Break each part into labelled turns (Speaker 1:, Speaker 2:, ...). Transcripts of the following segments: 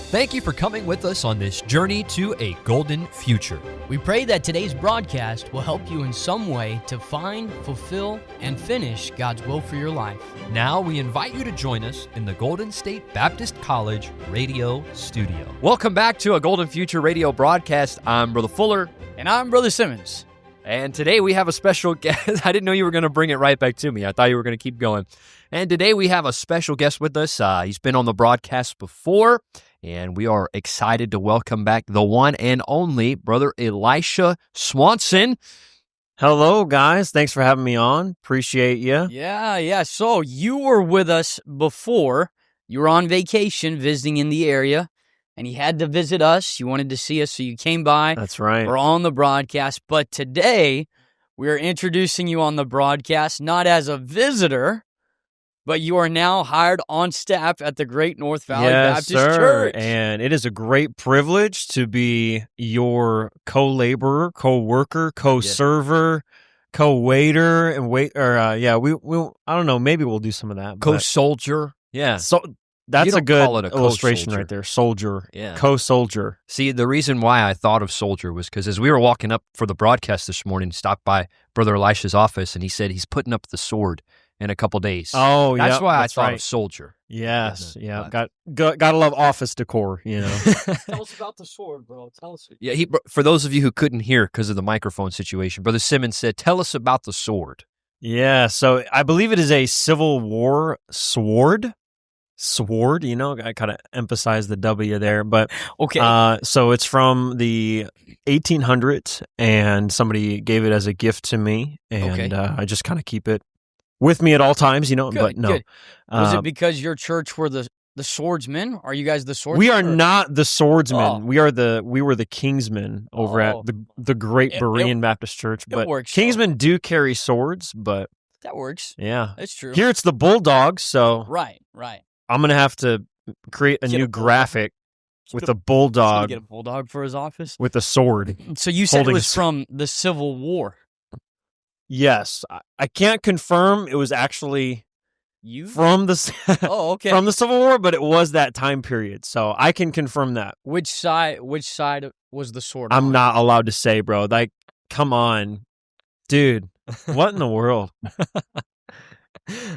Speaker 1: Thank you for coming with us on this journey to a golden future.
Speaker 2: We pray that today's broadcast will help you in some way to find, fulfill, and finish God's will for your life.
Speaker 1: Now we invite you to join us in the Golden State Baptist College radio studio. Welcome back to a Golden Future radio broadcast. I'm Brother Fuller.
Speaker 2: And I'm Brother Simmons.
Speaker 1: And today we have a special guest. I didn't know you were going to bring it right back to me. I thought you were going to keep going. And today we have a special guest with us. He's been on the broadcast before, and we are excited to welcome back the one and only Brother Elisha Swanson.
Speaker 3: Hello, guys. Thanks for having me on. Appreciate you.
Speaker 2: Yeah. So you were with us before. You were on vacation visiting in the area, and you had to visit us. You wanted to see us, so you came by.
Speaker 3: That's right.
Speaker 2: We're on the broadcast. But today, we're introducing you on the broadcast, not as a visitor, but you are now hired on staff at the Great North Valley Baptist Church.
Speaker 3: And it is a great privilege to be your co-laborer, co-worker, co-server, co-waiter, and we I don't know, maybe we'll do some of that.
Speaker 1: Co-soldier. Yeah.
Speaker 3: So that's a good illustration
Speaker 1: co-soldier
Speaker 3: right there. Soldier.
Speaker 1: Yeah.
Speaker 3: Co-soldier.
Speaker 1: See, the reason why I thought of soldier was because as we were walking up for the broadcast this morning, stopped by Brother Elisha's office, and he said he's putting up the sword in a couple days.
Speaker 3: Oh, yeah.
Speaker 1: That's why I thought of soldier.
Speaker 3: Yes, yeah. Gotta love office decor, you know.
Speaker 2: Tell us about the sword, bro. Tell us.
Speaker 1: Yeah, for those of you who couldn't hear because of the microphone situation, Brother Simmons said, tell us about the sword.
Speaker 3: Yeah, so I believe it is a Civil War sword. Sword, you know, I kind of emphasize the W there, but
Speaker 2: okay.
Speaker 3: So it's from the 1800s, and somebody gave it as a gift to me, and I just kind of keep it with me at all times, you know.
Speaker 2: Good,
Speaker 3: but no,
Speaker 2: good. Was it because your church were the swordsmen? Are you guys the swordsmen?
Speaker 3: we are not the swordsmen.
Speaker 2: Oh.
Speaker 3: We were the Kingsmen over at the Great Berean Baptist Church. But
Speaker 2: works,
Speaker 3: Kingsmen do carry swords, but
Speaker 2: that works.
Speaker 3: yeah,
Speaker 2: That's true.
Speaker 3: Here it's the Bulldogs, so
Speaker 2: Right.
Speaker 3: I'm gonna have to create a new graphic with a bulldog.
Speaker 2: Get a bulldog for his office
Speaker 3: with a sword.
Speaker 2: So you said it was from the Civil War.
Speaker 3: Yes, I can't confirm it was actually from the from the Civil War, but it was that time period, so I can confirm that.
Speaker 2: Which side was the sword?
Speaker 3: I'm not allowed to say, bro. Like, come on, dude. What in the world?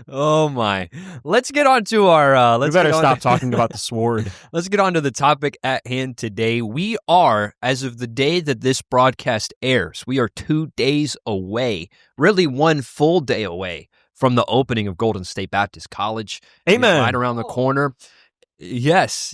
Speaker 1: Oh my! Let's get on to our.
Speaker 3: We better stop talking about the sword.
Speaker 1: Let's get on to the topic at hand today. We are, as of the day that this broadcast airs, we are 2 days away, really 1 full day away from the opening of Golden State Baptist College.
Speaker 3: Amen.
Speaker 1: Right around the corner. Yes.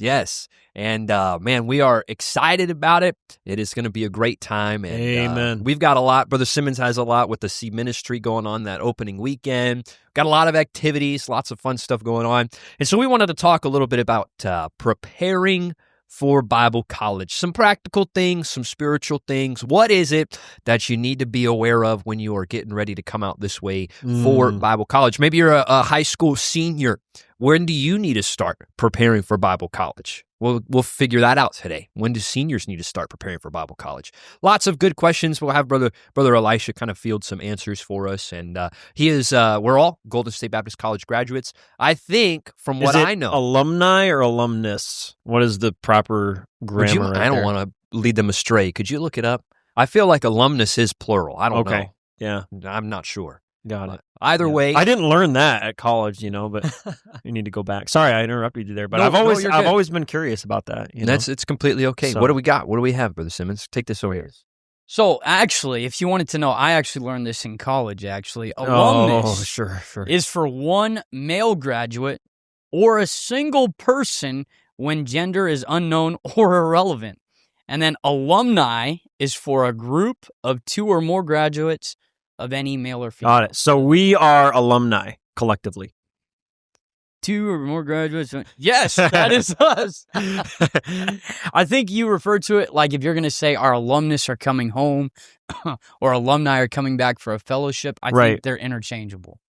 Speaker 1: And man, we are excited about it. It is going to be a great time. And,
Speaker 3: Amen.
Speaker 1: We've got a lot. Brother Simmons has a lot with the C Ministry going on that opening weekend. Got a lot of activities, lots of fun stuff going on. And so we wanted to talk a little bit about preparing for Bible college. Some practical things, some spiritual things. What is it that you need to be aware of when you are getting ready to come out this way for Bible college? Maybe you're a high school senior. When do you need to start preparing for Bible college? We'll figure that out today. When do seniors need to start preparing for Bible college? Lots of good questions. We'll have Brother Elisha kind of field some answers for us. And we're all Golden State Baptist College graduates. I think from what I know.
Speaker 3: Alumni or alumnus? What is the proper grammar?
Speaker 1: I don't want to lead them astray. Could you look it up? I feel like alumnus is plural. I don't know.
Speaker 3: Yeah.
Speaker 1: I'm not sure.
Speaker 3: Got it.
Speaker 1: Either way,
Speaker 3: I didn't learn that at college, you know, but you need to go back. Sorry, I interrupted you there, but I've always been curious about that. You know?
Speaker 1: It's completely okay. So, what do we got? What do we have, Brother Simmons? Take this over here.
Speaker 2: So actually, if you wanted to know, I actually learned this in college. Actually, alumnus
Speaker 3: sure.
Speaker 2: is for one male graduate or a single person when gender is unknown or irrelevant, and then alumni is for a group of 2 or more graduates of any male or female.
Speaker 3: Got it. So we are alumni collectively.
Speaker 2: 2 or more graduates. Yes, that is us. I think you refer to it like if you're going to say our alumnus are coming home or alumni are coming back for a fellowship, I think they're interchangeable.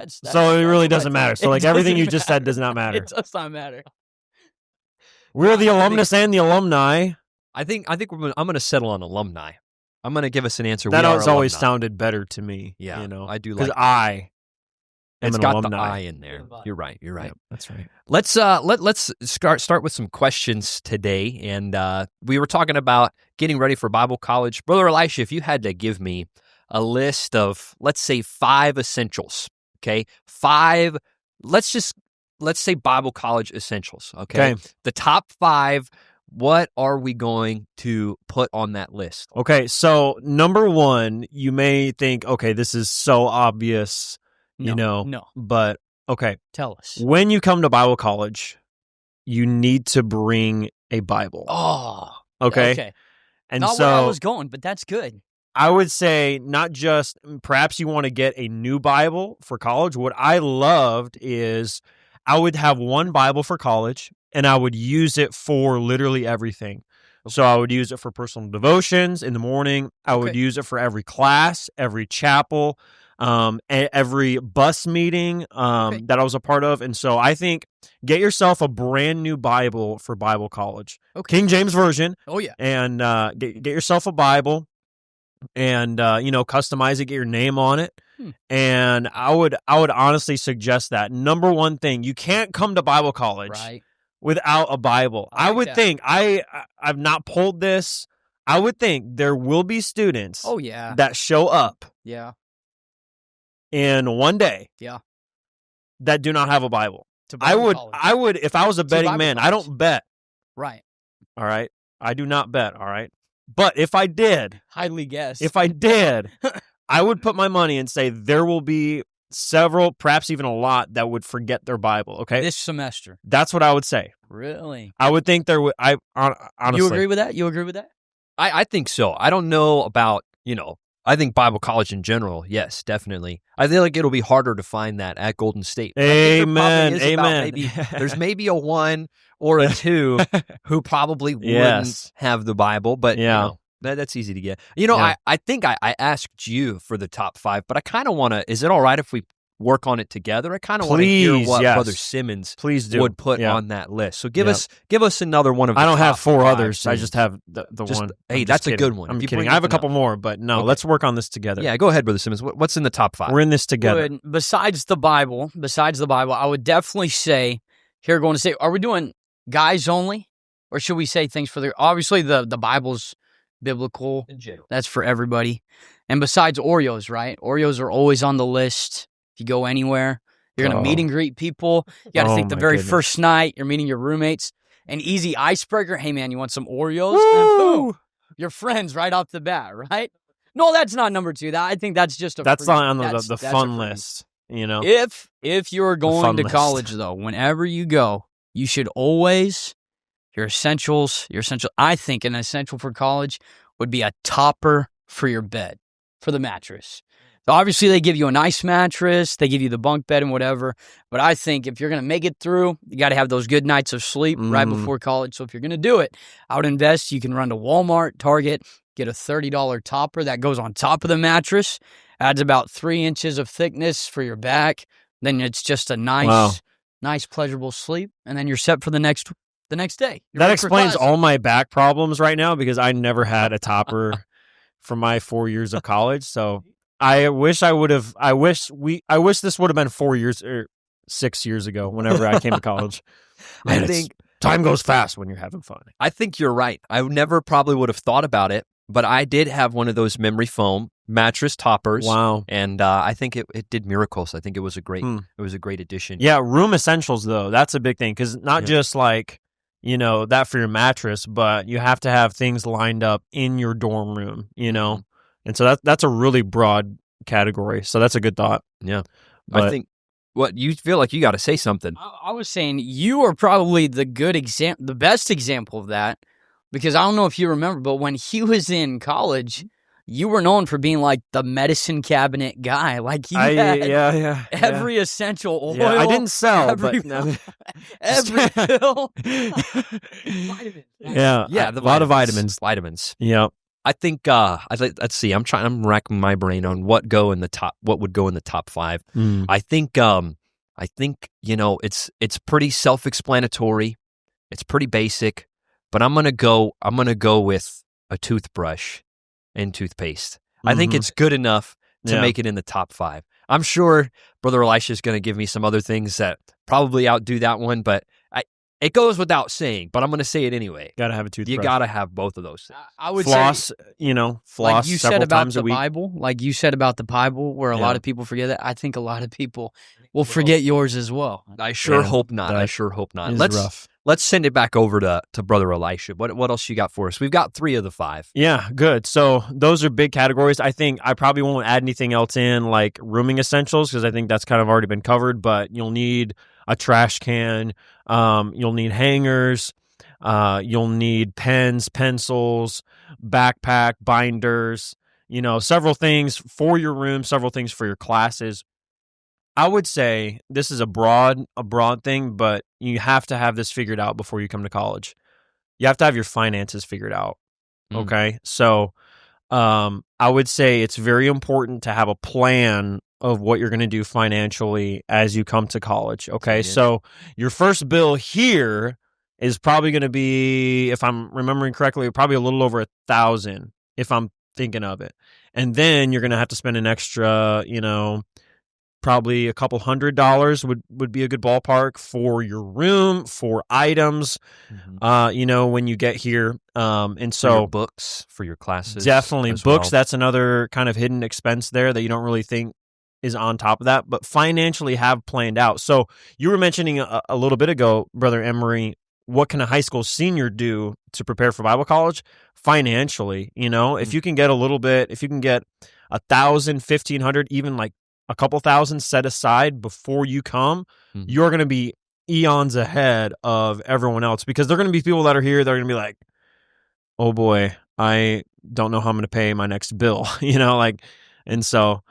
Speaker 3: So it really doesn't matter. So like everything you just said does not matter.
Speaker 2: It does not matter.
Speaker 3: We're the alumnus and the alumni.
Speaker 1: I think I'm going to settle on alumni. I'm going to give us an answer.
Speaker 3: That has always sounded better to me.
Speaker 1: Yeah,
Speaker 3: you know,
Speaker 1: I do
Speaker 3: because
Speaker 1: like
Speaker 3: am
Speaker 1: It's
Speaker 3: an
Speaker 1: got
Speaker 3: alumni.
Speaker 1: the I in there. You're right. You're right.
Speaker 3: Yep, that's right.
Speaker 1: Let's start with some questions today, and we were talking about getting ready for Bible college. Brother Elisha, if you had to give me a list of, let's say, 5 essentials, okay, 5. Let's say Bible college essentials, okay. The top 5. What are we going to put on that list?
Speaker 3: Okay, so number 1, you may think, okay, this is so obvious,
Speaker 2: No.
Speaker 3: but okay.
Speaker 2: Tell us.
Speaker 3: When you come to Bible college, you need to bring a Bible.
Speaker 2: Oh,
Speaker 3: okay. And
Speaker 2: not
Speaker 3: so
Speaker 2: where I was going, but that's good.
Speaker 3: I would say not just, perhaps you want to get a new Bible for college. What I loved is I would have one Bible for college, and I would use it for literally everything. So I would use it for personal devotions in the morning. I would use it for every class, every chapel, every bus meeting that I was a part of. And so I think get yourself a brand new Bible for Bible college. King James Version.
Speaker 2: Oh, yeah.
Speaker 3: And get yourself a Bible and, customize it, get your name on it. And I would honestly suggest that. Number 1 thing, you can't come to Bible college without a Bible. I would think, I've not polled this. I would think there will be students that show up in one day that do not have a Bible. I would, if I was a betting man, I don't bet.
Speaker 2: Right.
Speaker 3: All right. I do not bet. All right. But if I did,
Speaker 2: highly guess.
Speaker 3: If I did, I would put my money and say there will be several, perhaps even a lot, that would forget their Bible. Okay,
Speaker 2: this semester.
Speaker 3: That's what I would say.
Speaker 2: Really?
Speaker 3: I would think there would. Honestly,
Speaker 2: you agree with that? You agree with that?
Speaker 1: I think so. I don't know about I think Bible college in general, yes, definitely. I feel like it'll be harder to find that at Golden State.
Speaker 3: Amen.
Speaker 1: There's maybe a 1 or a 2 who probably wouldn't have the Bible, but that's easy to get. I think I asked you for the top 5, but I kind of want to. Is it all right if we work on it together? I kind of want to hear what Brother Simmons would put on that list. So give us another one of.
Speaker 3: I don't have 4
Speaker 1: 5
Speaker 3: others.
Speaker 1: things.
Speaker 3: I just have the one.
Speaker 1: Hey, that's a good one.
Speaker 3: I'm kidding. I have a couple more, but no. Let's work on this together.
Speaker 1: Yeah, go ahead, Brother Simmons. What's in the top 5?
Speaker 3: We're in this together.
Speaker 2: Good. Besides the Bible, I would definitely say, here going to say, are we doing guys only, or should we say things for the? Obviously, the Bible's biblical.
Speaker 1: In general.
Speaker 2: That's for everybody. And besides Oreos, right? Oreos are always on the list. If you go anywhere, you're going to meet and greet people. You got to think the very first night, you're meeting your roommates. An easy icebreaker. Hey, man, you want some Oreos? And then boom, you're friends right off the bat, right? No, that's not number 2. I think that's just
Speaker 3: that's not on the fun list.
Speaker 2: If you're going to college, though, whenever you go, you should always, your essentials. I think an essential for college would be a topper for your bed, for the mattress. So obviously, they give you a nice mattress, they give you the bunk bed and whatever, but I think if you're going to make it through, you got to have those good nights of sleep right before college. So if you're going to do it, I would invest. You can run to Walmart, Target, get a $30 topper that goes on top of the mattress, adds about 3 inches of thickness for your back. Then it's just a nice, pleasurable sleep, and then you're set for the next day.
Speaker 3: That explains all my back problems right now, because I never had a topper for my 4 years of college. So I wish this would have been 4 years or 6 years ago whenever I came to college. Man, I think time goes fast when you're having fun.
Speaker 1: I think you're right. I never probably would have thought about it, but I did have one of those memory foam mattress toppers.
Speaker 3: Wow.
Speaker 1: And I think it did miracles. I think it was a great addition.
Speaker 3: Yeah, room essentials though, that's a big thing, because not just like, that for your mattress, but you have to have things lined up in your dorm room, And so that's a really broad category. So that's a good thought.
Speaker 1: Yeah. But I think you feel like you got to say something.
Speaker 2: I was saying you are probably the best example of that, because I don't know if you remember, but when he was in college, you were known for being like the medicine cabinet guy. Like you had every essential oil.
Speaker 3: Yeah, I didn't sell,
Speaker 2: every
Speaker 3: but
Speaker 2: every pill.
Speaker 3: Vitamins. Yeah,
Speaker 1: a lot of vitamins.
Speaker 3: Yeah.
Speaker 1: I think let's see. I'm racking my brain on what would go in the top 5. I think it's pretty self-explanatory. It's pretty basic, but I'm going to go with a toothbrush and toothpaste. I think it's good enough to make it in the top 5. I'm sure Brother Elisha is going to give me some other things that probably outdo that one, but it goes without saying, but I'm going to say it anyway.
Speaker 3: Got to have a toothbrush.
Speaker 1: You got to have both of those things.
Speaker 2: I would
Speaker 3: floss,
Speaker 2: say,
Speaker 3: floss
Speaker 2: like you said
Speaker 3: several
Speaker 2: about
Speaker 3: times a
Speaker 2: the
Speaker 3: week.
Speaker 2: Bible, like you said about the Bible, where a lot of people forget that. I think a lot of people will forget yours as well.
Speaker 1: I sure hope not. I sure hope not.
Speaker 3: Rough.
Speaker 1: Let's send it back over to Brother Elisha. What else you got for us? We've got 3 of the 5.
Speaker 3: Yeah, good. So those are big categories. I think I probably won't add anything else in like rooming essentials because I think that's kind of already been covered, but you'll need a trash can. You'll need hangers. You'll need pens, pencils, backpack, binders, several things for your room, several things for your classes. I would say this is a broad thing, but you have to have this figured out before you come to college. You have to have your finances figured out. Okay. So, I would say it's very important to have a plan of what you're going to do financially as you come to college. Okay. So your first bill here is probably going to be, if I'm remembering correctly, probably a little over $1,000 if I'm thinking of it. And then you're going to have to spend an extra, probably a couple $100 would be a good ballpark for your room, for items, when you get here. And so
Speaker 1: for your books, for your classes.
Speaker 3: Definitely books.
Speaker 1: Well.
Speaker 3: That's another kind of hidden expense there that you don't really think is on top of that, but financially have planned out. So you were mentioning a little bit ago, Brother Emery, what can a high school senior do to prepare for Bible college financially? If you can get a little bit, if you can get 1,000, 1,500, even like a couple thousand set aside before you come, you're going to be eons ahead of everyone else because there are going to be people that are here that are going to be like, oh boy, I don't know how I'm going to pay my next bill, and so,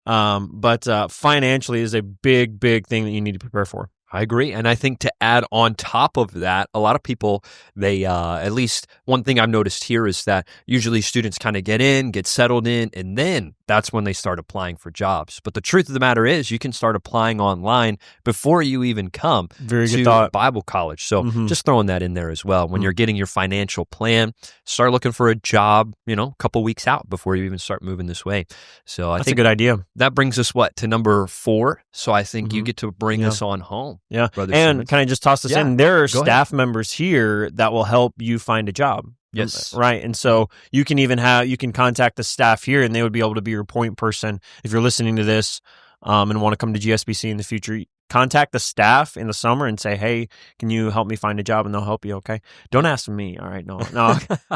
Speaker 3: but financially is a big, big thing that you need to prepare for.
Speaker 1: I agree. And I think to add on top of that, a lot of people, they, at least one thing I've noticed here is that usually students kind of get settled in, and then that's when they start applying for jobs. But the truth of the matter is you can start applying online before you even come to Bible college. So just throwing that in there as well. When you're getting your financial plan, start looking for a job, a couple weeks out before you even start moving this way. So I think
Speaker 3: a good idea.
Speaker 1: That brings us to number 4. So I think you get to bring us on home.
Speaker 3: Yeah.
Speaker 1: Brother
Speaker 3: and
Speaker 1: Simmons.
Speaker 3: Can I just toss this in? There are staff
Speaker 1: ahead.
Speaker 3: members here that will help you find a job.
Speaker 1: Yes.
Speaker 3: Right. And so you can contact the staff here and they would be able to be your point person. If you're listening to this and want to come to GSBC in the future, contact the staff in the summer and say, hey, can you help me find a job? And they'll help you. Okay. Don't ask me. All right. No,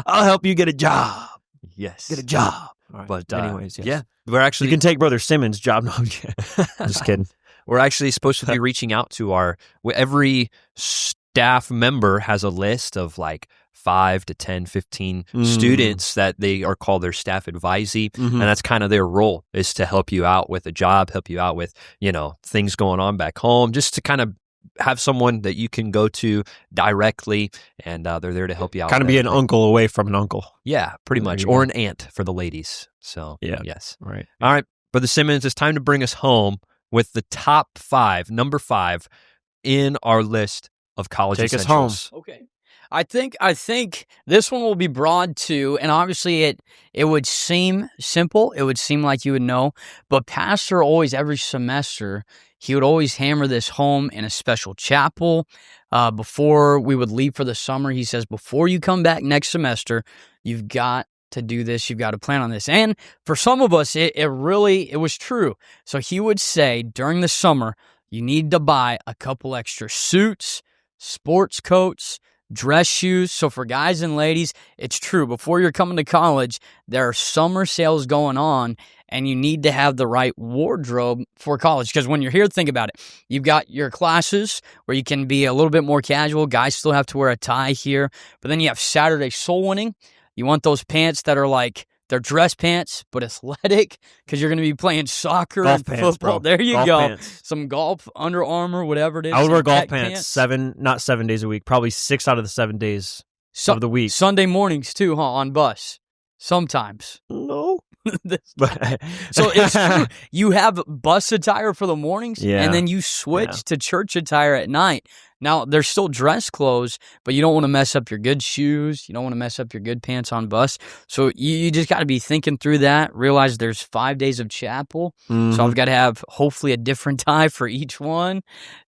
Speaker 3: I'll help you get a job.
Speaker 1: Yes.
Speaker 3: Get a job.
Speaker 1: All right. But
Speaker 3: anyways, yes.
Speaker 1: Yeah, we're actually,
Speaker 3: you can take Brother Simmons' job. No, I'm just kidding.
Speaker 1: We're actually supposed to be reaching out to every staff member has a list of like 5 to 10, 15 students that they are called their staff advisee. And that's kind of their role, is to help you out with a job, help you out with, things going on back home, just to kind of have someone that you can go to directly, and they're there to help you out.
Speaker 3: Kind of be an uncle away from an uncle.
Speaker 1: Yeah, pretty much. Or an aunt for the ladies. So, yes.
Speaker 3: Right.
Speaker 1: All right, Brother Simmons, it's time to bring us home with the top 5, number 5 in our list of college essentials.
Speaker 3: Take us home.
Speaker 2: Okay. I think this one will be broad too, and obviously it would seem simple. It would seem like you would know, but Pastor always, every semester, he would always hammer this home in a special chapel. Before we would leave for the summer, he says, before you come back next semester, you've got to do this. You've got to plan on this. And for some of us, it was true. So he would say during the summer, you need to buy a couple extra suits, sports coats, dress shoes. So for guys and ladies, it's true. Before you're coming to college, there are summer sales going on, and you need to have the right wardrobe for college. Because when you're here, think about it. You've got your classes where you can be a little bit more casual. Guys still have to wear a tie here. But then you have Saturday soul winning. You want those pants that are like, they're dress pants, but athletic, because you're going to be playing soccer and football.
Speaker 3: Bro.
Speaker 2: There you
Speaker 3: golf
Speaker 2: go.
Speaker 3: Pants.
Speaker 2: Some golf, Under Armour, whatever it is.
Speaker 3: I would wear golf
Speaker 2: pants.
Speaker 3: not 7 days a week, probably 6 out of the 7 days of the week.
Speaker 2: Sunday mornings too, huh? On bus. Sometimes.
Speaker 3: No.
Speaker 2: So it's true. You have bus attire for the mornings, and then you switch to church attire at night. Now, they're still dress clothes, but you don't want to mess up your good shoes. You don't want to mess up your good pants on bus. So you just got to be thinking through that. Realize there's 5 days of chapel.
Speaker 3: Mhm.
Speaker 2: So I've got to have hopefully a different tie for each one.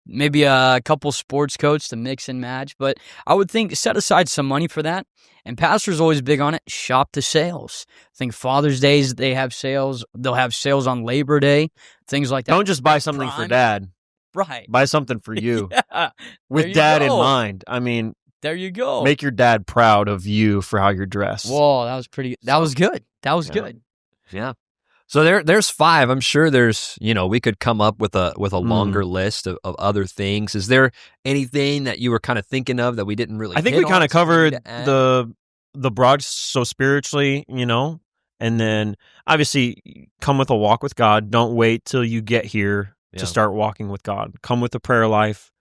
Speaker 2: Maybe a couple sports coats to mix and match. But I would think set aside some money for that. And pastor's always big on it. Shop the sales. I think Father's Days, they have sales. They'll have sales on Labor Day. Things like that.
Speaker 3: Don't just buy something for
Speaker 2: Prime.
Speaker 3: dad.
Speaker 2: Right.
Speaker 3: Buy something for you
Speaker 2: Yeah. There
Speaker 3: with
Speaker 2: you
Speaker 3: dad in
Speaker 2: go.
Speaker 3: mind. I mean,
Speaker 2: There you go.
Speaker 3: make your dad proud of you for how you're dressed.
Speaker 2: Whoa, that was pretty. That was good. That was
Speaker 3: Yeah.
Speaker 2: good.
Speaker 1: Yeah. So there's 5. I'm sure there's, we could come up with a longer list of other things. Is there anything that you were kind of thinking of that we didn't really
Speaker 3: I think
Speaker 1: hit
Speaker 3: we kind
Speaker 1: on
Speaker 3: of covered
Speaker 1: to add?
Speaker 3: the broad, so spiritually, and then obviously come with a walk with God. Don't wait till you get here
Speaker 1: Yeah.
Speaker 3: to start walking with God. Come with a prayer life.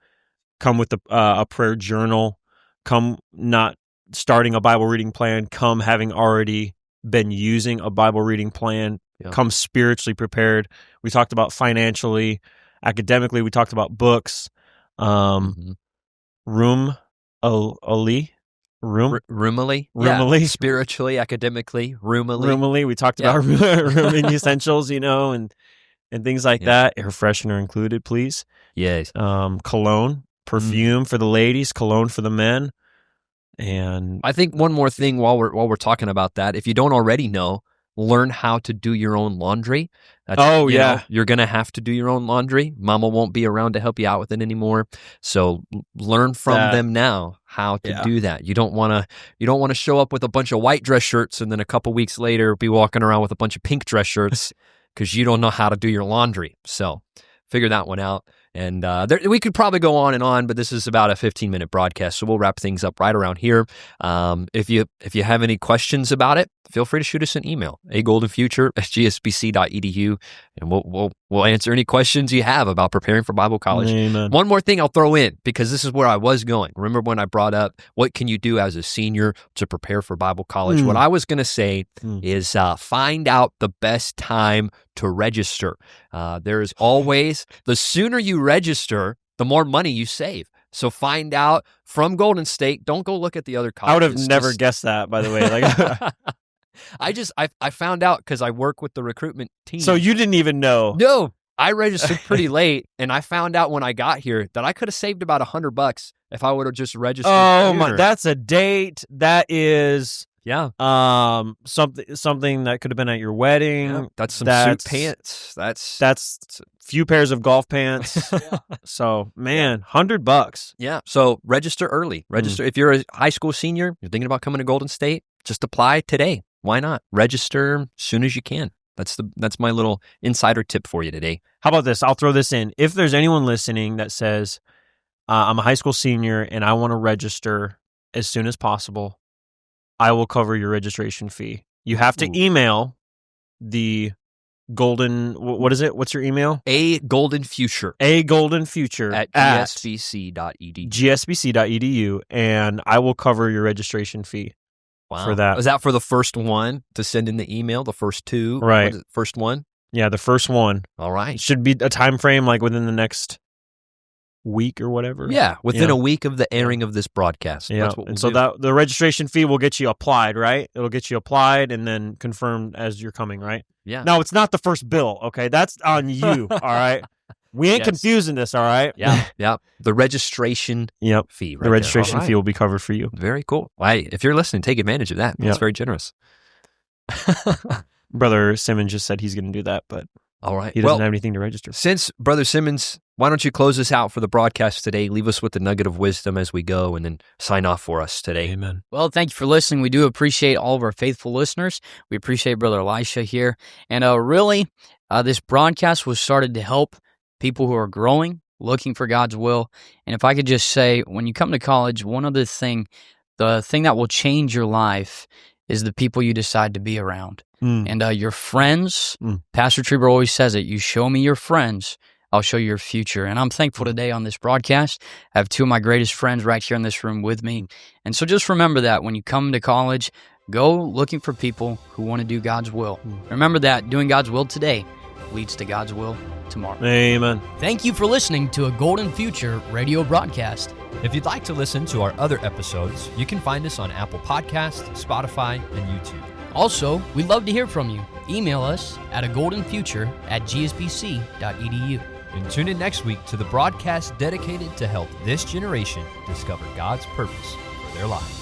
Speaker 3: Come with a prayer journal. Come not starting a Bible reading plan. Come having already been using a Bible reading plan.
Speaker 1: Yeah.
Speaker 3: Come spiritually prepared. We talked about financially, academically. We talked about books.
Speaker 1: Mhm.
Speaker 3: Roomily.
Speaker 1: Roomily? Spiritually, academically, roomily.
Speaker 3: Roomily. We talked
Speaker 1: Yeah.
Speaker 3: about rooming essentials, and things like that. Air freshener included, please.
Speaker 1: Yes.
Speaker 3: Cologne, perfume for the ladies, cologne for the men. And
Speaker 1: I think one more thing while we're talking about that, if you don't already know, learn how to do your own laundry. You're going to have to do your own laundry. Mama won't be around to help you out with it anymore. So learn from them now how to do that. You don't want to show up with a bunch of white dress shirts and then a couple weeks later be walking around with a bunch of pink dress shirts because you don't know how to do your laundry. So figure that one out. And we could probably go on and on, but this is about a 15-minute broadcast, so we'll wrap things up right around here. If you have any questions about it, feel free to shoot us an email, agoldenfuture@gsbc.edu, and we'll answer any questions you have about preparing for Bible college.
Speaker 3: Amen.
Speaker 1: One more thing I'll throw in, because this is where I was going. Remember when I brought up what can you do as a senior to prepare for Bible college? What I was going to say is find out the best time to register. There is always, the sooner you register, the more money you save. So find out from Golden State. Don't go look at the other colleges.
Speaker 3: I would have never guessed that, by the way.
Speaker 1: I found out because I work with the recruitment team.
Speaker 3: So you didn't even know?
Speaker 1: No, I registered pretty late, and I found out when I got here that I could have saved about $100 if I would have just registered.
Speaker 3: Oh
Speaker 1: sooner.
Speaker 3: my! That's a date. That is
Speaker 1: Yeah.
Speaker 3: something that could have been at your wedding.
Speaker 1: Yeah. That's some suit pants.
Speaker 3: That's few pairs of golf pants. So man, $100.
Speaker 1: Yeah. So register early. Register if you're a high school senior, you're thinking about coming to Golden State, just apply today. Why not? Register as soon as you can. That's my little insider tip for you today.
Speaker 3: How about this? I'll throw this in. If there's anyone listening that says, I'm a high school senior and I want to register as soon as possible, I will cover your registration fee. You have to email the golden, what is it? What's your email?
Speaker 1: A Golden Future
Speaker 3: at
Speaker 1: gsbc.edu.
Speaker 3: gsbc.edu, and I will cover your registration fee.
Speaker 1: Wow.
Speaker 3: For that.
Speaker 1: Is that for the first one to send in the email? The first two?
Speaker 3: Right.
Speaker 1: What is it, first one?
Speaker 3: Yeah, the first one.
Speaker 1: All right.
Speaker 3: It should be a time frame like within the next week or whatever.
Speaker 1: Yeah, within a week of the airing of this broadcast.
Speaker 3: Yeah,
Speaker 1: That's what we'll
Speaker 3: and so
Speaker 1: do.
Speaker 3: that the registration fee will get you applied, right? It'll get you applied and then confirmed as you're coming, right?
Speaker 1: Yeah.
Speaker 3: No, it's not the first bill, okay? That's on you, all right? We ain't confusing this, all right?
Speaker 1: Yeah, yeah. The registration fee. Right
Speaker 3: the registration
Speaker 1: there. All
Speaker 3: fee will be covered for you.
Speaker 1: Very cool. Well, hey, if you're listening, take advantage of that. That's very generous.
Speaker 3: Brother Simmons just said he's going to do that, but
Speaker 1: all right.
Speaker 3: He doesn't have anything to register.
Speaker 1: Since Brother Simmons, why don't you close us out for the broadcast today? Leave us with the nugget of wisdom as we go, and then sign off for us today.
Speaker 3: Amen.
Speaker 2: Well, thank you for listening. We do appreciate all of our faithful listeners. We appreciate Brother Elisha here. And this broadcast was started to help people who are growing, looking for God's will. And if I could just say, when you come to college, one other thing, the thing that will change your life is the people you decide to be around. And your friends, Pastor Trieber always says it, you show me your friends, I'll show you your future. And I'm thankful today on this broadcast. I have two of my greatest friends right here in this room with me. And so just remember that when you come to college, go looking for people who want to do God's will. Remember that doing God's will today leads to God's will tomorrow.
Speaker 3: Amen.
Speaker 2: Thank you for listening to a Golden Future radio broadcast.
Speaker 1: If you'd like to listen to our other episodes, you can find us on Apple Podcasts, Spotify, and YouTube.
Speaker 2: Also, we'd love to hear from you. Email us at agoldenfuture@gsbc.edu.
Speaker 1: And tune in next week to the broadcast dedicated to help this generation discover God's purpose for their lives.